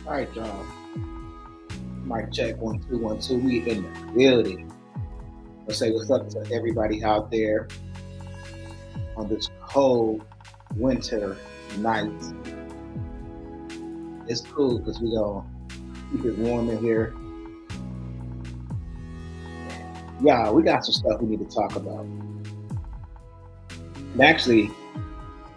All right, y'all. Mic check 1 2 1 2. We in the building. Let's say what's up to everybody out there on this cold winter night. It's cool because we gonna keep it warm in here. Yeah, we got some stuff we need to talk about. And actually,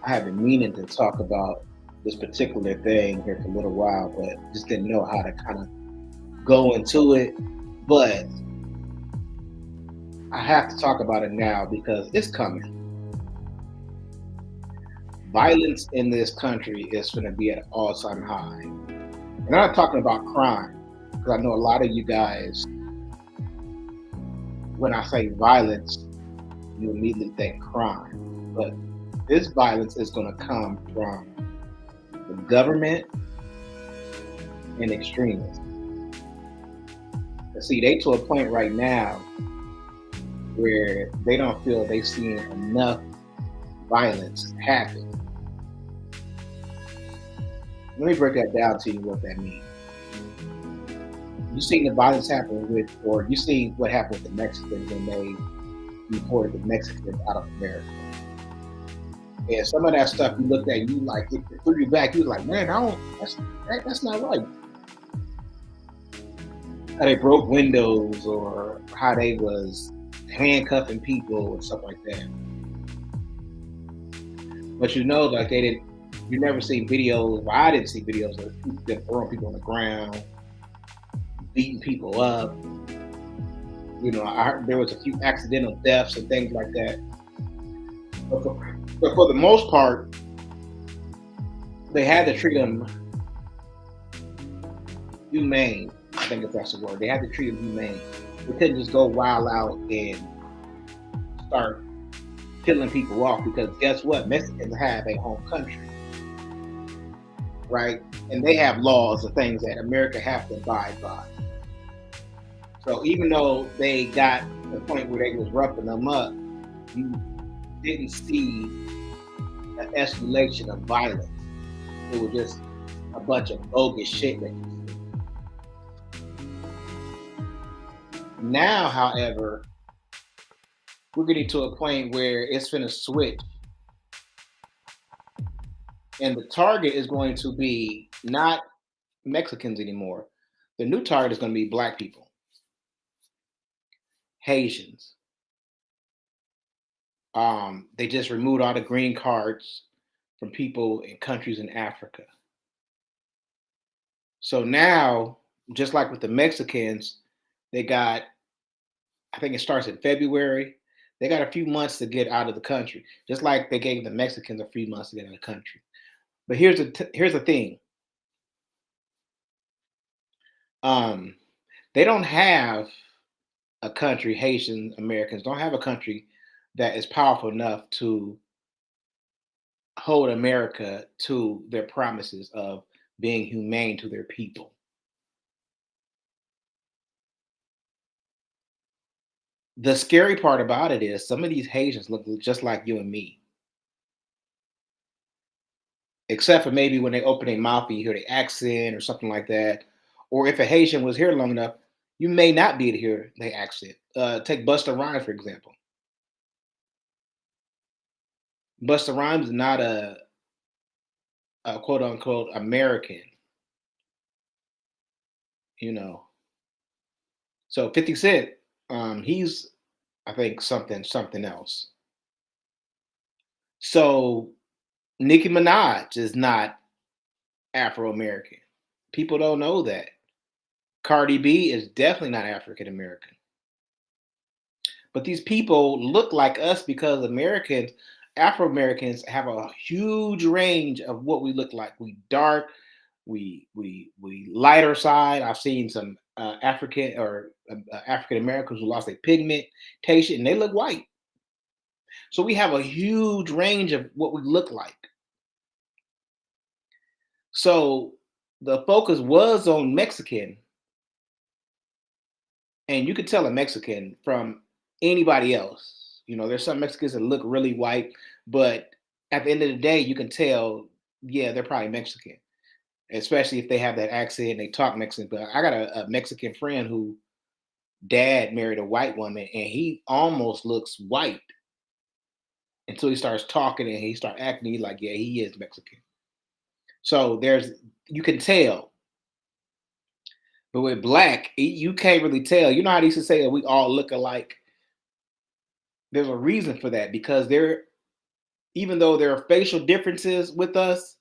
I have been meaning to talk about this particular thing here for a little while, but just didn't know how to kind of go into it. But I have to talk about it now because it's coming. Violence in this country is going to be at an all-time high. And I'm not talking about crime, because I know a lot of you guys, when I say violence, you immediately think crime. But this violence is going to come from the government and extremists. See, they to a point right now where they don't feel they've seen enough violence happen. Let me break that down to you what that means. You seen the violence happen with, or you see what happened with the Mexicans when they deported the Mexicans out of America. And some of that stuff you looked at, you like it threw you back. You was like, man, I don't. That's not right. How they broke windows, or how they was handcuffing people, or stuff like that. But you know, like they didn't. You never seen videos. Well, I didn't see videos of them throwing people on the ground, beating people up. You know, I heard there was a few accidental deaths and things like that. But for the most part, they had to treat them humane. I think if that's the word. They had to treat them humane. They couldn't just go wild out and start killing people off because guess what? Mexicans have a home country, right? And they have laws and things that America have to abide by. So even though they got to the point where they was roughing them up, you didn't see an escalation of violence. It was just a bunch of bogus shit that you see. Now, however, we're getting to a point where it's going to switch. And the target is going to be not Mexicans anymore. The new target is going to be black people, Haitians. They just removed all the green cards from people in countries in Africa. So now, just like with the Mexicans, they got, I think it starts in February. They got a few months to get out of the country, just like they gave the Mexicans a few months to get out of the country. But here's the thing. Um, they don't have a country. Haitian Americans don't have a country that is powerful enough to hold America to their promises of being humane to their people. The scary part about it is some of these Haitians look just like you and me, except for maybe when they open their mouth and you hear the accent or something like that. Or if a Haitian was here long enough, you may not be able to hear the accent. Take Busta Rhymes, for example. Busta Rhymes is not a quote unquote American, you know. So 50 Cent, he's I think something else. So Nicki Minaj is not Afro American. People don't know that. Cardi B is definitely not African American. But these people look like us because Americans, Afro Americans, have a huge range of what we look like. We dark, we lighter side. I've seen some African or African Americans who lost their pigmentation and they look white. So we have a huge range of what we look like. So the focus was on Mexican, and you could tell a Mexican from anybody else. You know, there's some Mexicans that look really white, but at the end of the day, you can tell, yeah, they're probably Mexican. especially if they have that accent and they talk Mexican. But I got a Mexican friend who dad married a white woman, and he almost looks white until he starts talking and he start acting. He's like, yeah, he is Mexican. So there's you can tell, but with black, you can't really tell. You know how they used to say that we all look alike. There's a reason for that because there, even though there are facial differences with us,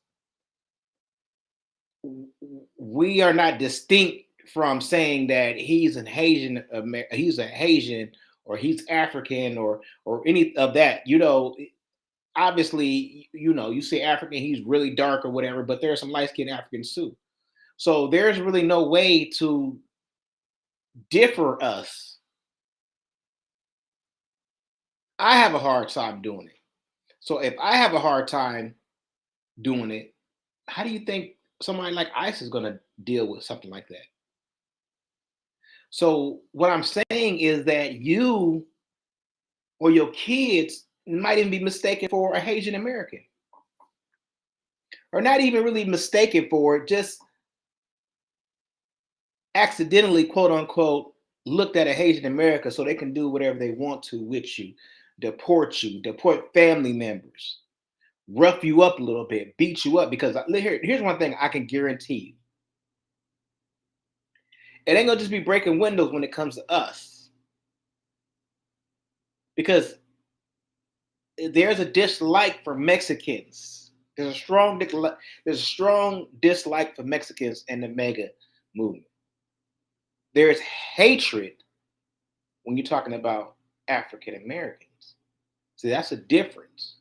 we are not distinct from saying that he's an Asian, he's a Asian, or he's African, or any of that. Obviously, you say African, he's really dark or whatever, but there are some light skinned Africans too. So there's really no way to differ us. I have a hard time doing it. So if I have a hard time doing it, how do you think somebody like ICE is going to deal with something like that? So what I'm saying is that you or your kids might even be mistaken for a Haitian American, or not even really mistaken for it, just accidentally, quote unquote, looked at a Haitian American so they can do whatever they want to with you, deport family members, rough you up a little bit, beat you up. Because here's one thing I can guarantee you: it ain't gonna just be breaking windows when it comes to us, because there's a dislike for Mexicans. There's a strong dislike for Mexicans in the MAGA movement. There's hatred when you're talking about African Americans. See, that's a difference.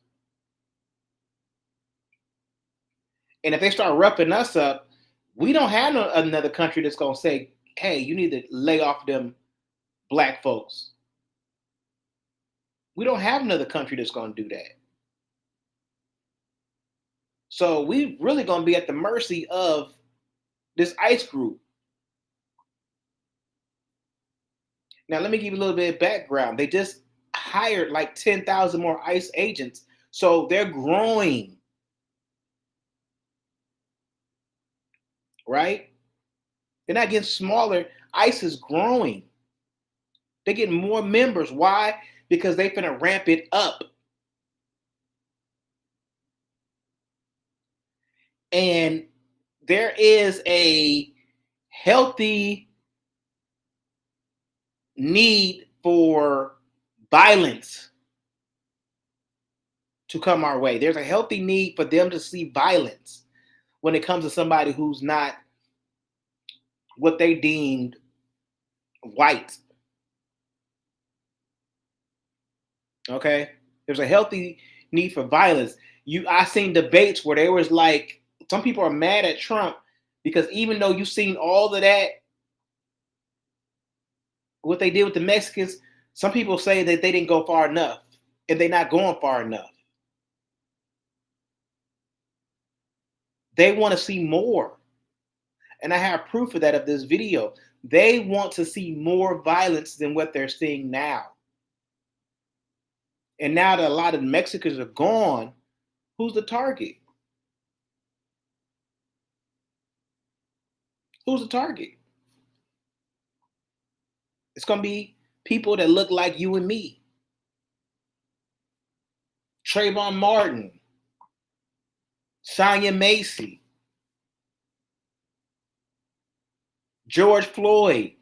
And if they start roughing us up, we don't have another country that's gonna say, "Hey, you need to lay off them black folks." We don't have another country that's gonna do that. So we really gonna be at the mercy of this ICE group. Now, let me give you a little bit of background. They just hired like 10,000 more ICE agents. So they're growing, right? They're not getting smaller. ICE is growing. They're getting more members. Why? Because they're finna ramp it up. And there is a healthy need for violence to come our way. There's a healthy need for them to see violence when it comes to somebody who's not what they deemed white. Okay? There's a healthy need for violence. I seen debates where they was like, some people are mad at Trump because even though you've seen all of that, what they did with the Mexicans, some people say that they didn't go far enough and they're not going far enough. They want to see more. And I have proof of that of this video. They want to see more violence than what they're seeing now. And now that a lot of the Mexicans are gone, who's the target? Who's the target? It's going to be people that look like you and me. Trayvon Martin, Sonya Macy, George Floyd.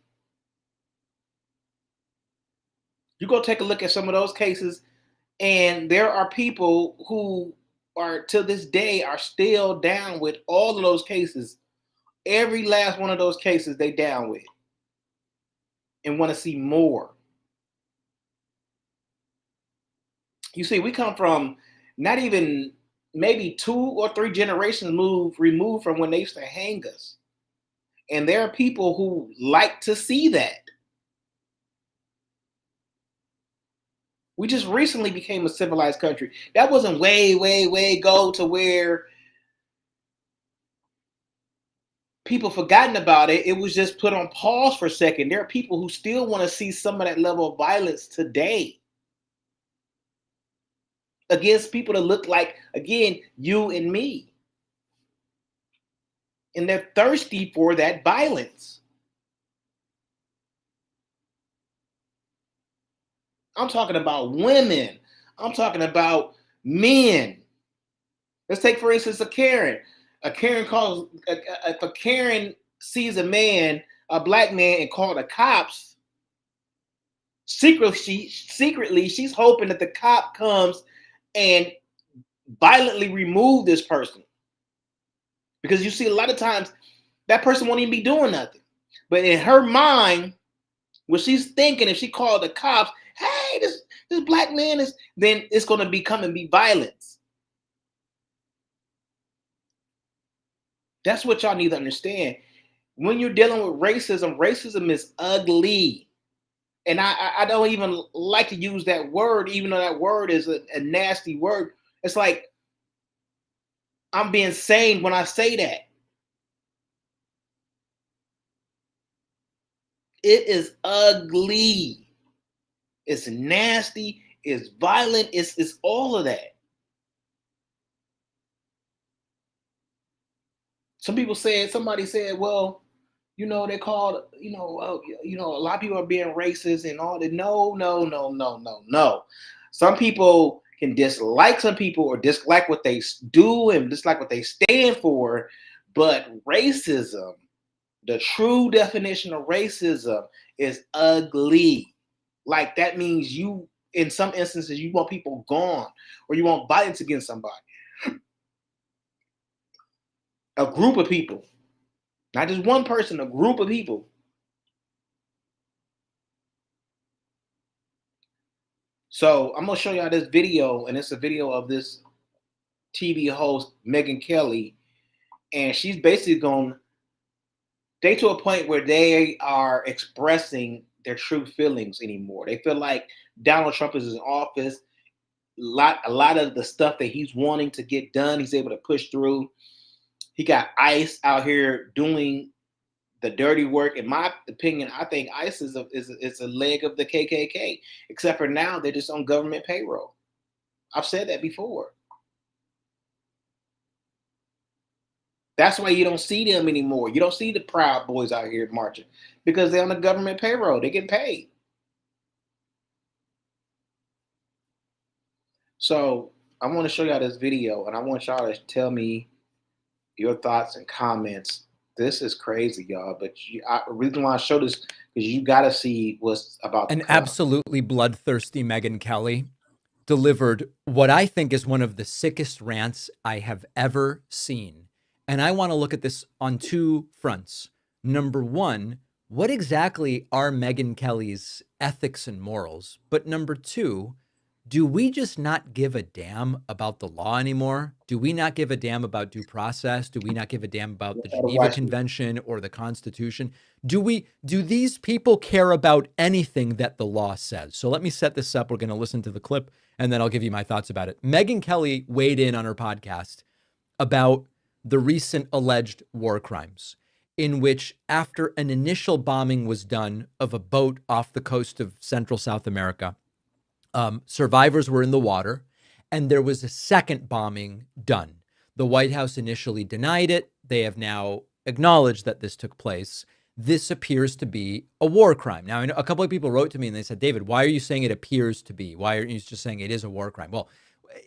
You go take a look at some of those cases, and there are people who are to this day are still down with all of those cases. Every last one of those cases they down with and want to see more. You see, we come from not even maybe 2 or 3 generations removed from when they used to hang us. And there are people who like to see that. We just recently became a civilized country. That wasn't way, way, way go to where people forgotten about it. It was just put on pause for a second. There are people who still want to see some of that level of violence today against people that look like, again, you and me. and they're thirsty for that violence. I'm talking about women. I'm talking about men. Let's take, for instance, a Karen. A Karen calls, if a Karen sees a man, a black man, and call the cops, secretly, she's hoping that the cop comes and violently remove this person. Because you see, a lot of times, that person won't even be doing nothing. But in her mind, what she's thinking, if she called the cops, hey, this black man is, then it's going to become and be violence. That's what y'all need to understand. When you're dealing with racism, racism is ugly. And I don't even like to use that word, even though that word is a nasty word. It's like I'm being sane when I say that. It is ugly. It's nasty. It's violent. It's all of that. Somebody said, well, they called, a lot of people are being racist and all that. No, no, no, no, no, no. Some people can dislike some people or dislike what they do and dislike what they stand for, but racism, the true definition of racism, is ugly. Like that means you, in some instances, you want people gone or you want violence against somebody. A group of people, not just one person, a group of people. So I'm gonna show y'all this video, and it's a video of this TV host, Megyn Kelly, and she's basically they to a point where they are expressing their true feelings anymore. They feel like Donald Trump is in office. A lot of the stuff that he's wanting to get done, he's able to push through. He got ICE out here doing the dirty work. In my opinion, I think ICE is a leg of the KKK, except for now they're just on government payroll. I've said that before. That's why you don't see them anymore. You don't see the Proud Boys out here marching because they're on the government payroll. They get paid. So I want to show y'all this video, and I want y'all to tell me your thoughts and comments. This is crazy, y'all. But the reason why I show this is you got to see what's about. An absolutely bloodthirsty Megyn Kelly delivered what I think is one of the sickest rants I have ever seen. And I want to look at this on two fronts. Number one, what exactly are Megyn Kelly's ethics and morals? But number two, do we just not give a damn about the law anymore? Do we not give a damn about due process? Do we not give a damn about the Geneva Convention or the Constitution? Do these people care about anything that the law says? So let me set this up. We're going to listen to the clip and then I'll give you my thoughts about it. Megyn Kelly weighed in on her podcast about the recent alleged war crimes, in which after an initial bombing was done of a boat off the coast of Central South America, survivors were in the water, and there was a second bombing done. The White House initially denied it. They have now acknowledged that this took place. This appears to be a war crime. Now, a couple of people wrote to me and they said, David, why are you saying it appears to be? Why aren't you just saying it is a war crime? Well,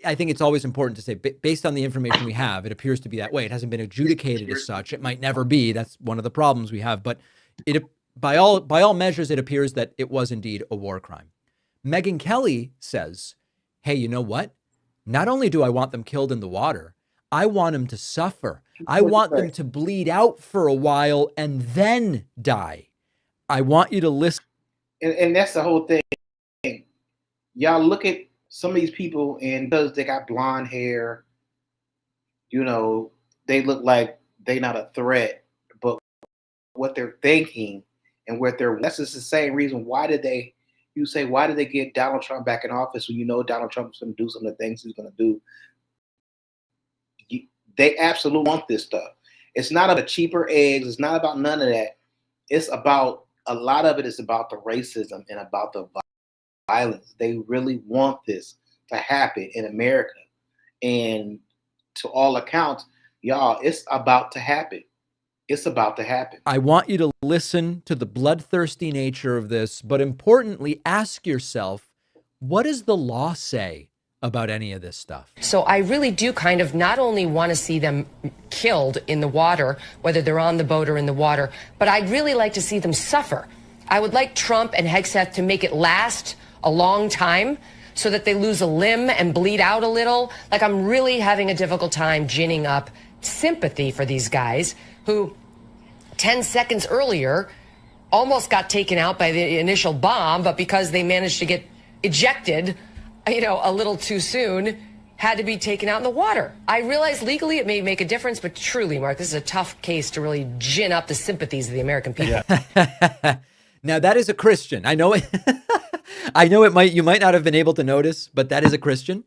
I think it's always important to say, based on the information we have, it appears to be that way. It hasn't been adjudicated as such. It might never be. That's one of the problems we have. But by all measures, it appears that it was indeed a war crime. Megyn Kelly says, hey, you know what? Not only do I want them killed in the water, I want them to suffer. I want them to bleed out for a while and then die. I want you to listen. And that's the whole thing. Y'all look at some of these people, and because they got blonde hair, they look like they're not a threat, but what they're thinking and that's just the same reason why did they get Donald Trump back in office when Donald Trump's going to do some of the things he's going to do. They absolutely want this stuff. It's not about cheaper eggs. It's not about none of that. It's about, a lot of it is about the racism and about the violence. They really want this to happen in America. And to all accounts, y'all, it's about to happen. It's about to happen. I want you to listen to the bloodthirsty nature of this, but importantly, ask yourself, what does the law say about any of this stuff? So I really do kind of not only want to see them killed in the water, whether they're on the boat or in the water, but I'd really like to see them suffer. I would like Trump and Hegseth to make it last a long time so that they lose a limb and bleed out a little. Like, I'm really having a difficult time ginning up sympathy for these guys who 10 seconds earlier almost got taken out by the initial bomb, but because they managed to get ejected, a little too soon, had to be taken out in the water. I realize legally it may make a difference, but truly, Mark, this is a tough case to really gin up the sympathies of the American people. Yeah. Now, that is a Christian. I know it. I know you might not have been able to notice, but that is a Christian.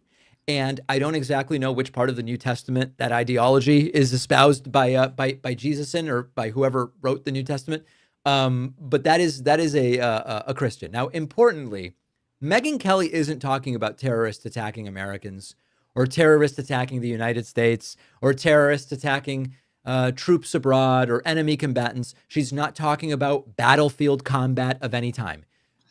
And I don't exactly know which part of the New Testament that ideology is espoused by Jesus in, or by whoever wrote the New Testament. But that is a Christian. Now, importantly, Megyn Kelly isn't talking about terrorists attacking Americans, or terrorists attacking the United States, or terrorists attacking troops abroad, or enemy combatants. She's not talking about battlefield combat of any time.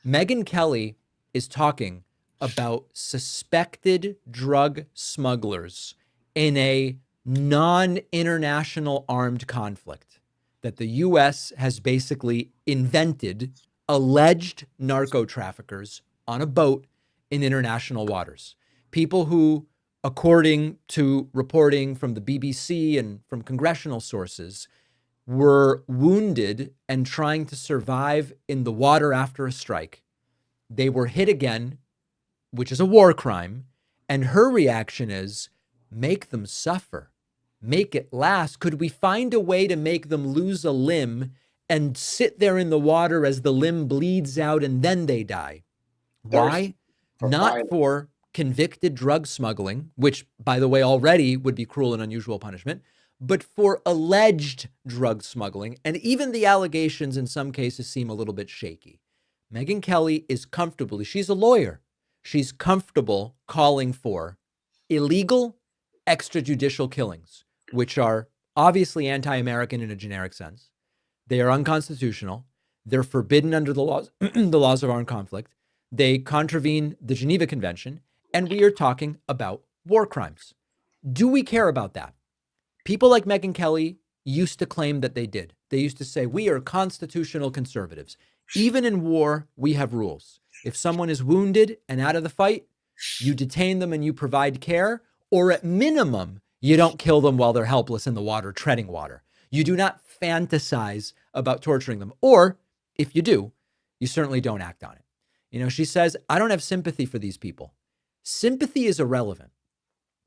Megyn Kelly is talking about suspected drug smugglers in a non-international armed conflict that the U.S. has basically invented alleged narco traffickers on a boat in international waters. People who, according to reporting from the BBC and from congressional sources, were wounded and trying to survive in the water after a strike. They were hit again, which is a war crime. And her reaction is, make them suffer, make it last. Could we find a way to make them lose a limb and sit there in the water as the limb bleeds out and then they die? Why? Not for convicted drug smuggling, which, by the way, already would be cruel and unusual punishment, but for alleged drug smuggling. And even the allegations in some cases seem a little bit shaky. Megyn Kelly is comfortably, she's a lawyer, she's comfortable calling for illegal extrajudicial killings, which are obviously anti-American in a generic sense. They are unconstitutional. They're forbidden under the laws, the laws of armed conflict. They contravene the Geneva Convention, and we are talking about war crimes. Do we care about that? People like Megyn Kelly used to claim that they did. They used to say, we are constitutional conservatives. Even in war, we have rules. If someone is wounded and out of the fight, you detain them and you provide care, or at minimum, you don't kill them while they're helpless in the water, treading water. You do not fantasize about torturing them. Or if you do, you certainly don't act on it. She says, I don't have sympathy for these people. Sympathy is irrelevant.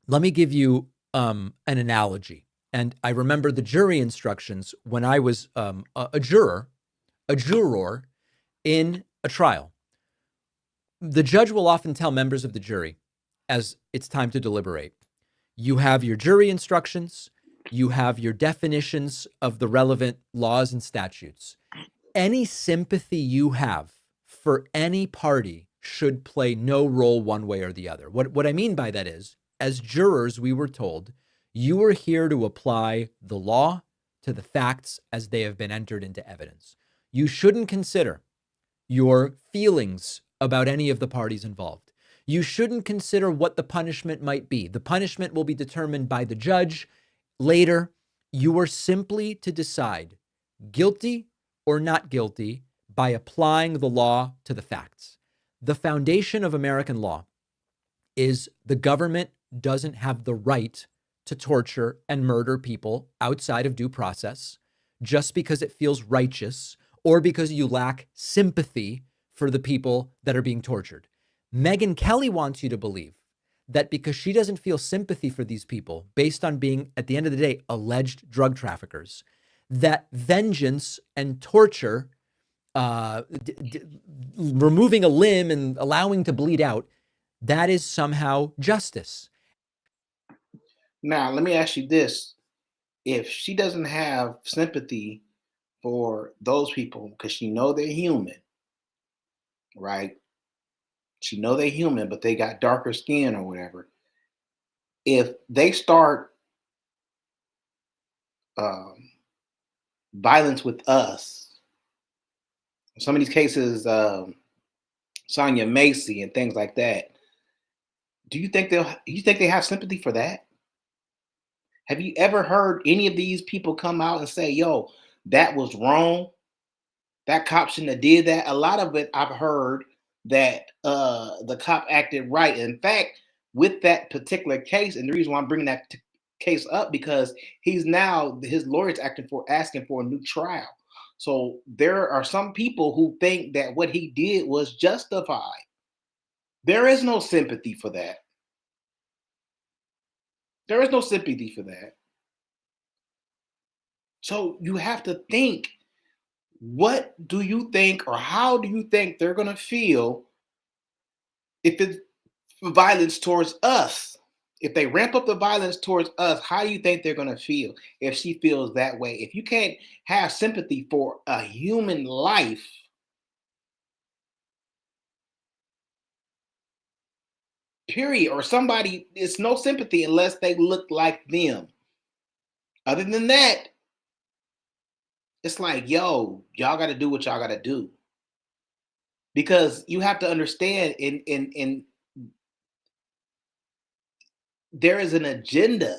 Let me give you an analogy. And I remember the jury instructions when I was a juror in a trial. The judge will often tell members of the jury, as it's time to deliberate, you have your jury instructions, you have your definitions of the relevant laws and statutes. Any sympathy you have for any party should play no role one way or the other. What I mean by that is, as jurors, we were told, you are here to apply the law to the facts as they have been entered into evidence. You shouldn't consider your feelings about any of the parties involved. You shouldn't consider what the punishment might be. The punishment will be determined by the judge later. You are simply to decide guilty or not guilty by applying the law to the facts. The foundation of American law is the government doesn't have the right to torture and murder people outside of due process just because it feels righteous or because you lack sympathy for the people that are being tortured. Megyn Kelly wants you to believe that because she doesn't feel sympathy for these people based on being, at the end of the day, alleged drug traffickers, that vengeance and torture, removing a limb and allowing to bleed out, that is somehow justice. Now, let me ask you this. If she doesn't have sympathy for those people because she know they're human, right? She know they're human, but they got darker skin or whatever. If they start violence with us. Some of these cases, Sonia Macy and things like that. Do you think they have sympathy for that? Have you ever heard any of these people come out and say, "Yo, that was wrong. That cop shouldn't have did that"? A lot of it I've heard that the cop acted right. In fact, with that particular case, and the reason why I'm bringing that case up because he's now his lawyer's asking for a new trial. So there are some people who think that what he did was justified. There is no sympathy for that. There is no sympathy for that. So you have to think, what do you think or how do you think they're going to feel if it's violence towards us? If they ramp up the violence towards us, how do you think they're going to feel if she feels that way? If you can't have sympathy for a human life, period, or somebody, it's no sympathy unless they look like them. Other than that, it's like, yo, y'all got to do what y'all got to do. Because you have to understand, in there is an agenda.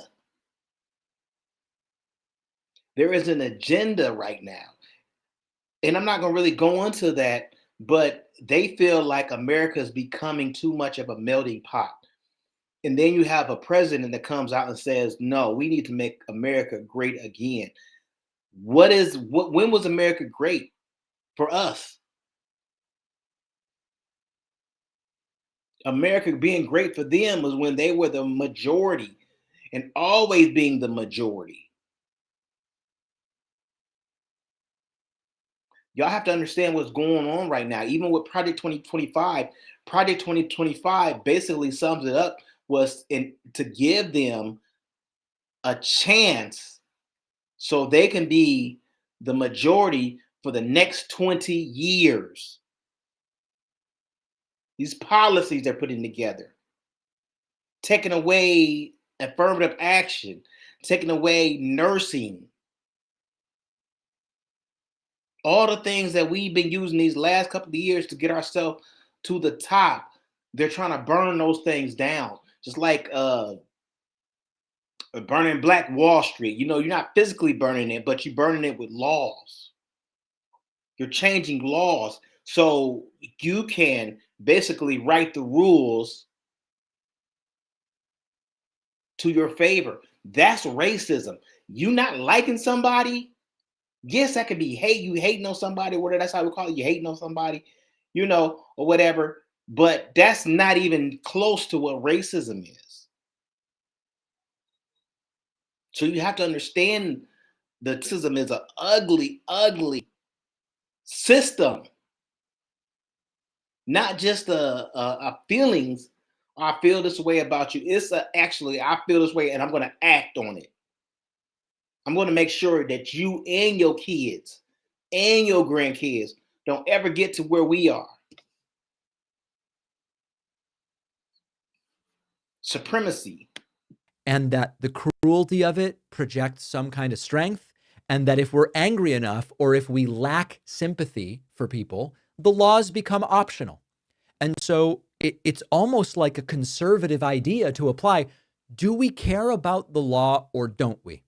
There is an agenda right now. And I'm not going to really go into that, but they feel like America is becoming too much of a melting pot. And then you have a president that comes out and says, no, we need to make America great again. When was America great for us? America being great for them was when they were the majority and always being the majority. Y'all have to understand what's going on right now. Even with Project 2025, Project 2025 basically sums it up was to give them a chance so they can be the majority for the next 20 years. These policies they're putting together, taking away affirmative action, taking away nursing, all the things that we've been using these last couple of years to get ourselves to the top. They're trying to burn those things down, just like burning Black Wall Street. You know, you're not physically burning it, but you're burning it with laws. You're changing laws so you can basically write the rules to your favor. That's racism. You not liking somebody, yes, that could be hate. You hating on somebody, whatever. That's how we call it. You hating on somebody, you know, or whatever. But that's not even close to what racism is. So you have to understand that racism is an ugly, ugly system. Not just a feelings. I feel this way about you. It's actually, I feel this way and I'm going to act on it. I'm going to make sure that you and your kids and your grandkids don't ever get to where we are. Supremacy. And that the cruelty of it projects some kind of strength, and that if we're angry enough or if we lack sympathy for people, the laws become optional. And so it's almost like a conservative idea to apply. Do we care about the law or don't we?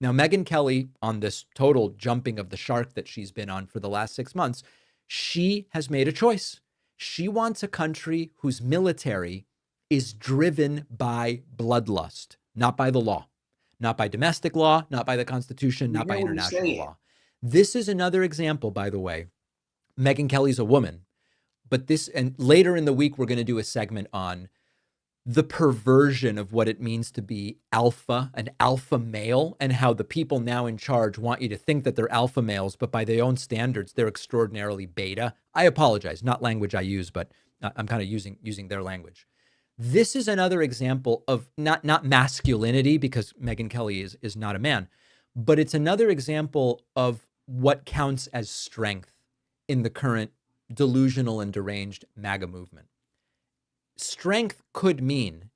Now, Megyn Kelly, on this total jumping of the shark that she's been on for the last 6 months, she has made a choice. She wants a country whose military is driven by bloodlust, not by the law, not by domestic law, not by the Constitution, not by international law. This is another example, by the way. Megyn Kelly's a woman, but this, and later in the week, we're going to do a segment on the perversion of what it means to be alpha, an alpha male, and how the people now in charge want you to think that they're alpha males, but by their own standards, they're extraordinarily beta. I apologize, not language I use, but I'm kind of using their language. This is another example of not masculinity, because Megyn Kelly is not a man, but it's another example of what counts as strength in the current delusional and deranged MAGA movement. Strength could mean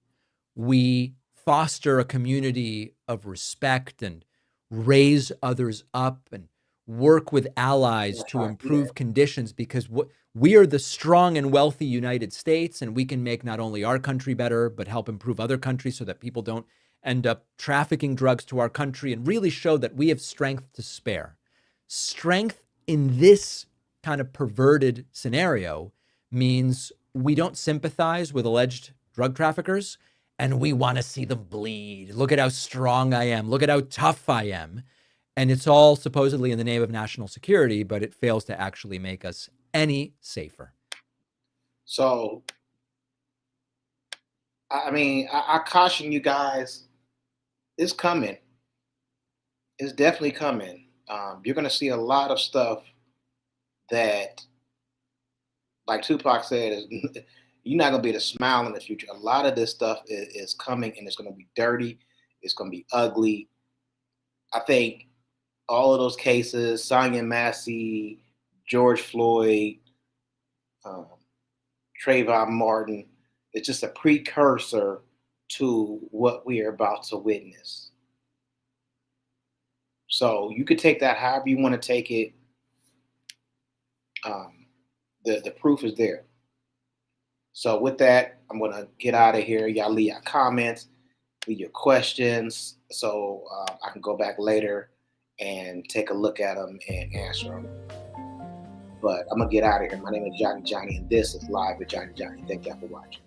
we foster a community of respect and raise others up and work with allies to Yeah. improve conditions, because we are the strong and wealthy United States, and we can make not only our country better, but help improve other countries so that people don't end up trafficking drugs to our country, and really show that we have strength to spare. Strength in this kind of perverted scenario means we don't sympathize with alleged drug traffickers, and we want to see them bleed. Look at how strong I am. Look at how tough I am. And it's all supposedly in the name of national security, but it fails to actually make us any safer. So, I mean, I caution you guys, it's coming. It's definitely coming. You're going to see a lot of stuff that, like Tupac said, is you're not going to be able to smile in the future. A lot of this stuff is coming, and it's going to be dirty. It's going to be ugly. I think all of those cases, Sonia Massey, George Floyd, Trayvon Martin, it's just a precursor to what we are about to witness. So you could take that however you want to take it. The proof is there. So with that, I'm going to get out of here. Y'all leave your comments, leave your questions, so I can go back later and take a look at them and answer them. But I'm going to get out of here. My name is Johnny, and this is Live with Johnny. Thank y'all for watching.